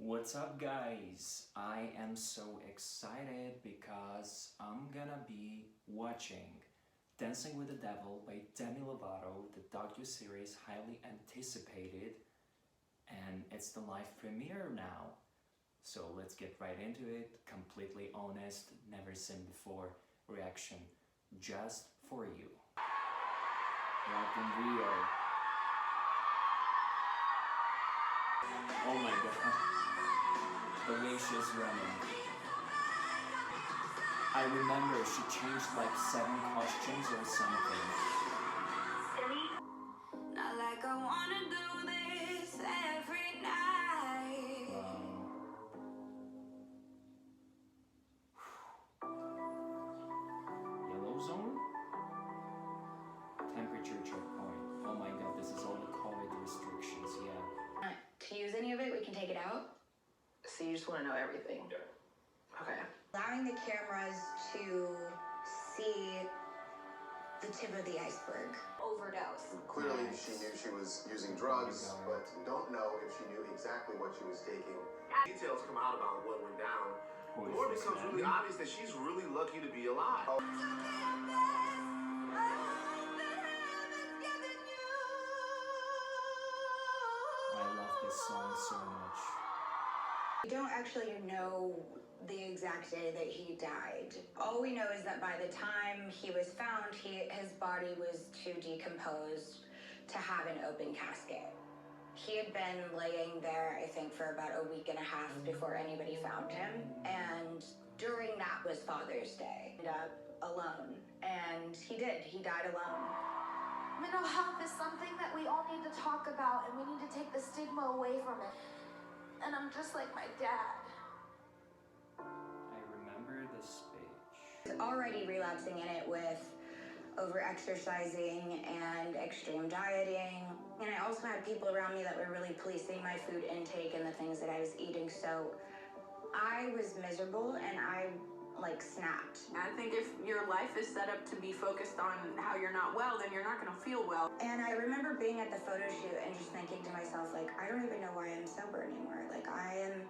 What's up, guys? I am so excited because I'm gonna be watching Dancing with the Devil by Demi Lovato, the docu-series highly anticipated, and it's the live premiere now. So let's get right into it. Completely honest, never seen before reaction just for you. Rock and Rio. Oh my god. The way she's running. I remember she changed like 7 costumes or something. Not like I wanna do this every night. Yellow zone? Temperature checkpoint. Oh my god, this is all the COVID restrictions, yeah. To use any of it, we can take it out. So you just want to know everything? Yeah. Okay. Allowing the cameras to see the tip of the iceberg. Overdose. Clearly, she knew she was using drugs, but don't know if she knew exactly what she was taking. Details come out about what went down. Who is More this becomes man? really obvious that she's really lucky to be alive. I love this song so much. We don't actually know the exact day that he died. All we know is that by the time he was found, his body was too decomposed to have an open casket. He had been laying there, I think, for about a week and a half before anybody found him. And during that was Father's Day. Ended up alone. And he did. He died alone. Mental health is something that we all need to talk about, and we need to take the stigma away from it. And I'm just like my dad. I remember this speech. Already relapsing in it with over-exercising and extreme dieting. And I also had people around me that were really policing my food intake and the things that I was eating. So I was miserable and I snapped. I think if your life is set up to be focused on how you're not well, then you're not going to feel well. And I remember being at the photo shoot and just thinking to myself, I don't even know why I'm sober anymore. I am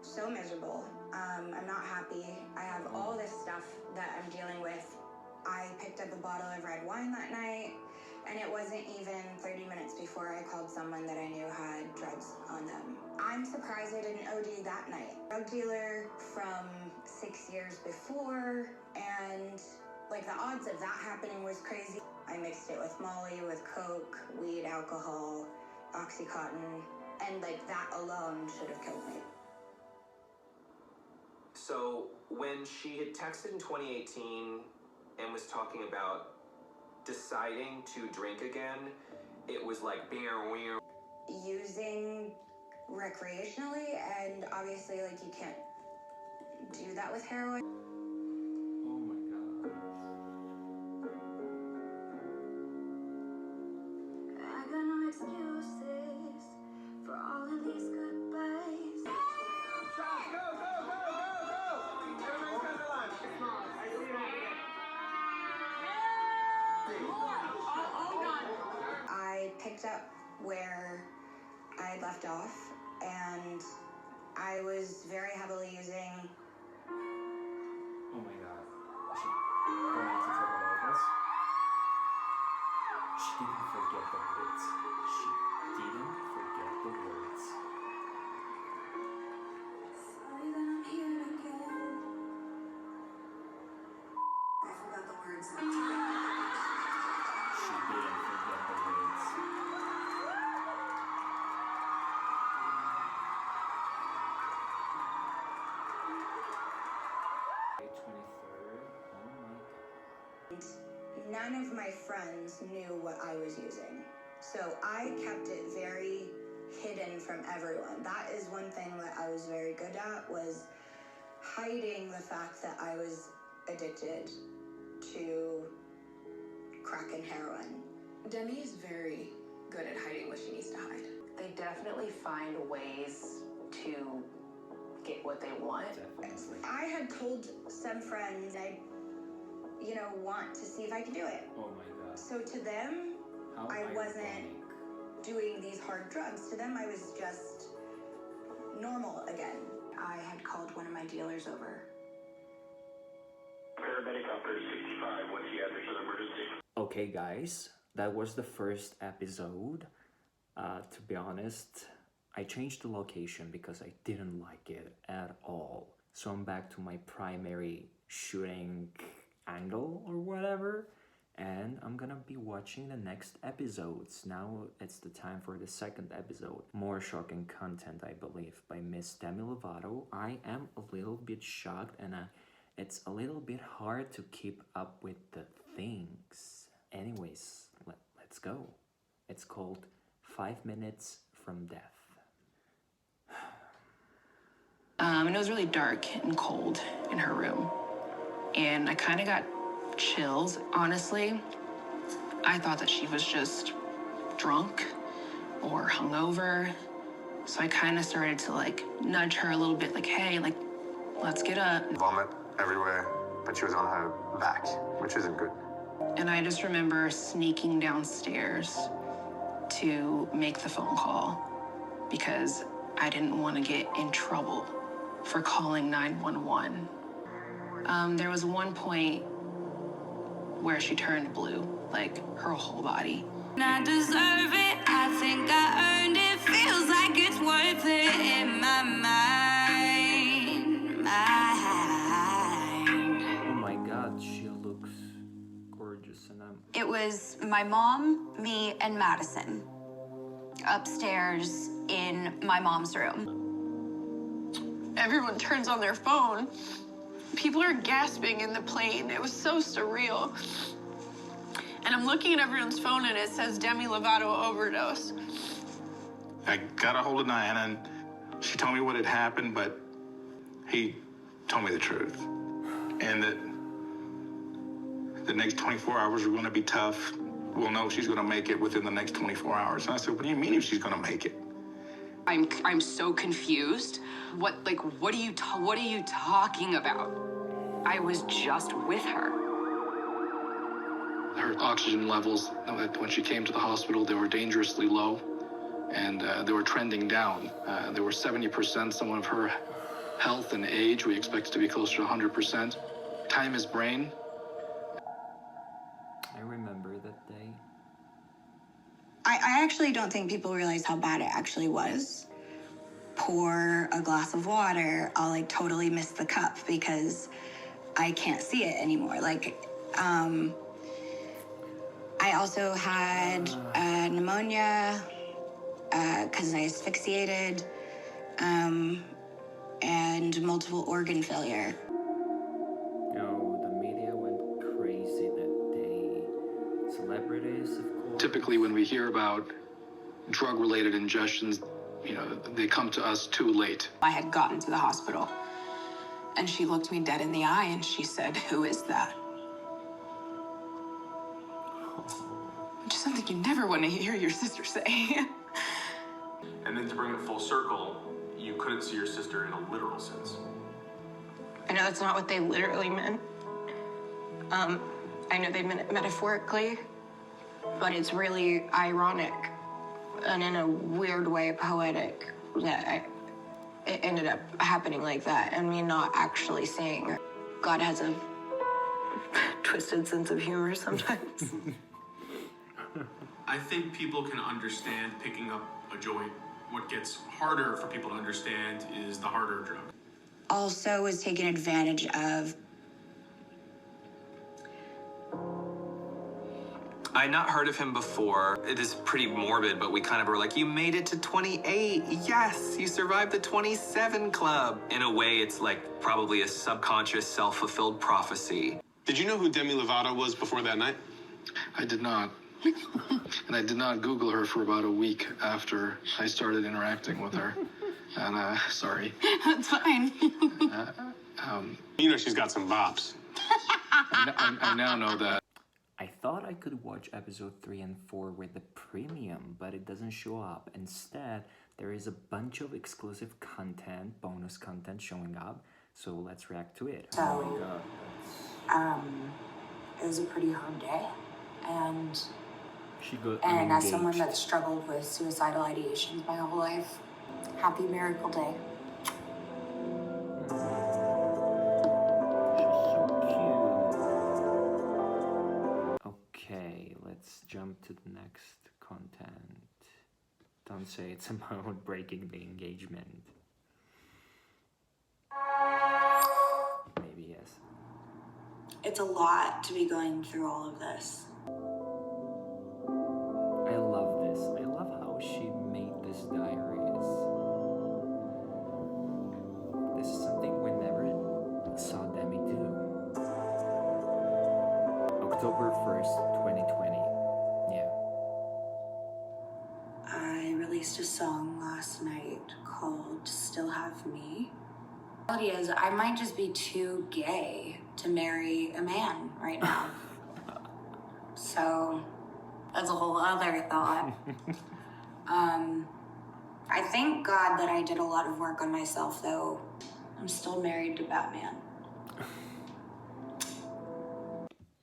so miserable. I'm not happy. I have all this stuff that I'm dealing with. I picked up a bottle of red wine that night, and it wasn't even 30 minutes before I called someone that I knew had drugs on them. I'm surprised I didn't OD that night. Drug dealer from 6 years before, and the odds of that happening was crazy. I mixed it with Molly, with Coke, weed, alcohol, Oxycontin, and that alone should have killed me. So when she had texted in 2018 and was talking about deciding to drink again, it was like beer. Using recreationally, and obviously you can't do that with heroin. Oh my god. I got no excuses for all of these goodbyes. I picked up where I had left off, and I was very heavily using. Oh my god. She going to talk about this? She didn't forget the words. She didn't forget the words. Sorry that I'm here again. I forgot the words. She didn't forget the words. 23rd. Oh my god. None of my friends knew what I was using, so I kept it very hidden from everyone. That is one thing that I was very good at, was hiding the fact that I was addicted to crack and heroin. Demi is very good at hiding what she needs to hide. They definitely find ways to get what they want. Definitely. I had told some friends I want to see if I could do it. Oh my god. So to them, How I ironic. wasn't doing these hard drugs. To them, I was just normal again. I had called one of my dealers over. Paramedic operator 65, what's the address of the emergency? Okay guys, that was the first episode. To be honest, I changed the location because I didn't like it at all. So I'm back to my primary shooting angle or whatever, and I'm gonna be watching the next episodes. Now it's the time for the second episode. More shocking content, I believe, by Miss Demi Lovato. I am a little bit shocked, and it's a little bit hard to keep up with the things. Anyways, let's go. It's called 5 Minutes from Death. And it was really dark and cold in her room. And I kind of got chills, honestly. I thought that she was just drunk or hungover. So I kind of started to like nudge her a little bit, like, hey, like, let's get up. Vomit everywhere, but she was on her back, which isn't good. And I just remember sneaking downstairs to make the phone call because I didn't want to get in trouble for calling 911. There was one point where she turned blue, like her whole body. I deserve it, I think I earned it. Feels like it's worth it in my mind. Oh my god, she looks gorgeous, and It was my mom, me, and Madison upstairs in my mom's room. Everyone turns on their phone. People are gasping in the plane. It was so surreal. And I'm looking at everyone's phone and it says Demi Lovato overdose. I got a hold of Diana and she told me what had happened, but he told me the truth. And that the next 24 hours are going to be tough. We'll know if she's going to make it within the next 24 hours. And I said, what do you mean if she's going to make it? I'm so confused. What are you talking about? I was just with her. Her oxygen levels, when she came to the hospital, they were dangerously low, and they were trending down. They were 70%. Someone of her health and age, we expect it to be closer to 100%. Time is brain. I remember that day. I actually don't think people realize how bad it actually was. Pour a glass of water, I'll like totally miss the cup because I can't see it anymore. Like, I also had pneumonia because I asphyxiated, and multiple organ failure. No, the media went crazy that day. Celebrities, of course. Typically, when we hear about drug-related ingestions, they come to us too late. I had gotten to the hospital and she looked me dead in the eye and she said, "Who is that?" Which is something you never want to hear your sister say. And then to bring it full circle, you couldn't see your sister in a literal sense. I know that's not what they literally meant. I know they meant it metaphorically, but it's really ironic and in a weird way poetic that it ended up happening like that and me not actually seeing her. God has a twisted sense of humor sometimes. I think people can understand picking up a joint. What gets harder for people to understand is the harder drug. Also was taken advantage of. I had not heard of him before. It is pretty morbid, but we kind of were like, you made it to 28. Yes, you survived the 27 club. In a way, it's like probably a subconscious self-fulfilled prophecy. Did you know who Demi Lovato was before that night? I did not. And I did not Google her for about a week after I started interacting with her. And, sorry. That's fine. She's got some bops. I now know that. I thought I could watch episode 3 and 4 with the premium, but it doesn't show up. Instead, there is a bunch of exclusive content, bonus content showing up. So let's react to it. So, oh my god. It was a pretty hard day, and She got as engaged. someone that struggled with suicidal ideations my whole life, Happy Miracle Day. Okay, let's jump to the next content. Don't say it's about breaking the engagement. Maybe yes. It's a lot to be going through all of this. I love this. I love how she made this diaries. This is something we never saw Demi do. October 1st, 2020. Yeah. I released a song last night called Still Have Me. The reality is, I might just be too gay to marry a man right now. So, that's a whole other thought. I thank God that I did a lot of work on myself, though. I'm still married to Batman.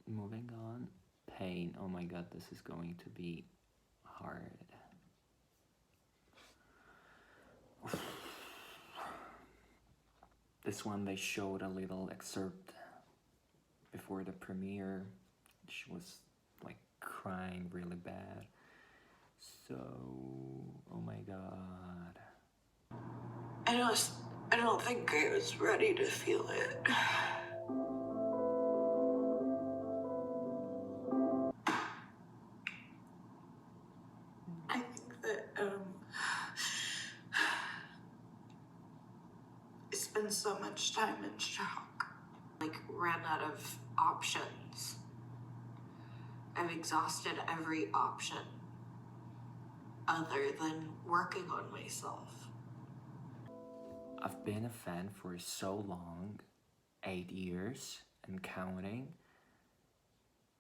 Moving on. Pain. Oh my god, this is going to be hard. This one they showed a little excerpt before the premiere. She was like crying really bad. So, oh my god. I don't think I was ready to feel it. I think that, I spent so much time in shock. Like, ran out of options. I've exhausted every option other than working on myself. I've been a fan for so long, 8 years and counting,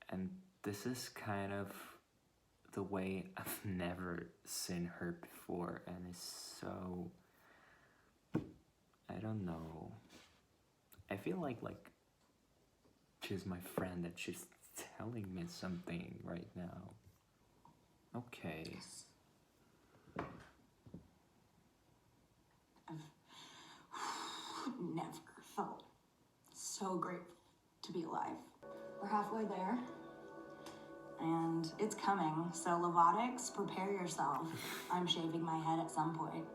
and this is kind of the way I've never seen her before, and it's so, I don't know, I feel like she's my friend and she's telling me something right now. Okay. Never felt so grateful to be alive. We're halfway there, and it's coming. So Lovotics, prepare yourself. I'm shaving my head at some point.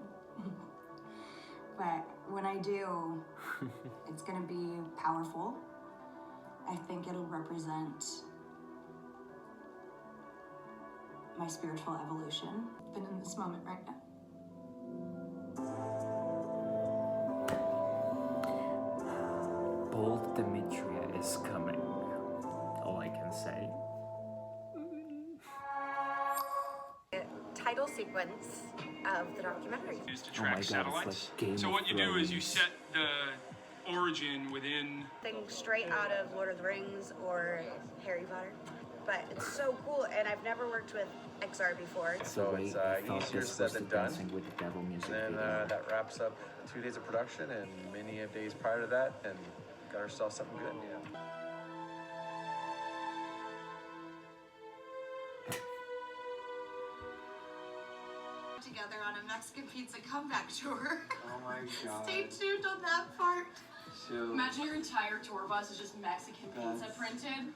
But when I do, it's gonna be powerful. I think it'll represent my spiritual evolution. I've been in this moment right now. Bold Demetria is coming. All I can say. Title sequence of the documentary. Used to track satellites. Like so what you do is you set the origin within Things straight out of Lord of the Rings or Harry Potter. But it's so cool, and I've never worked with XR before. So it's easier said than done. With the devil music and then that wraps up 2 days of production and many of days prior to that, and got ourselves something good. Yeah. Together on a Mexican pizza comeback tour. Oh my god. Stay tuned on that part. So, Imagine your entire tour bus is just Mexican pizza printed.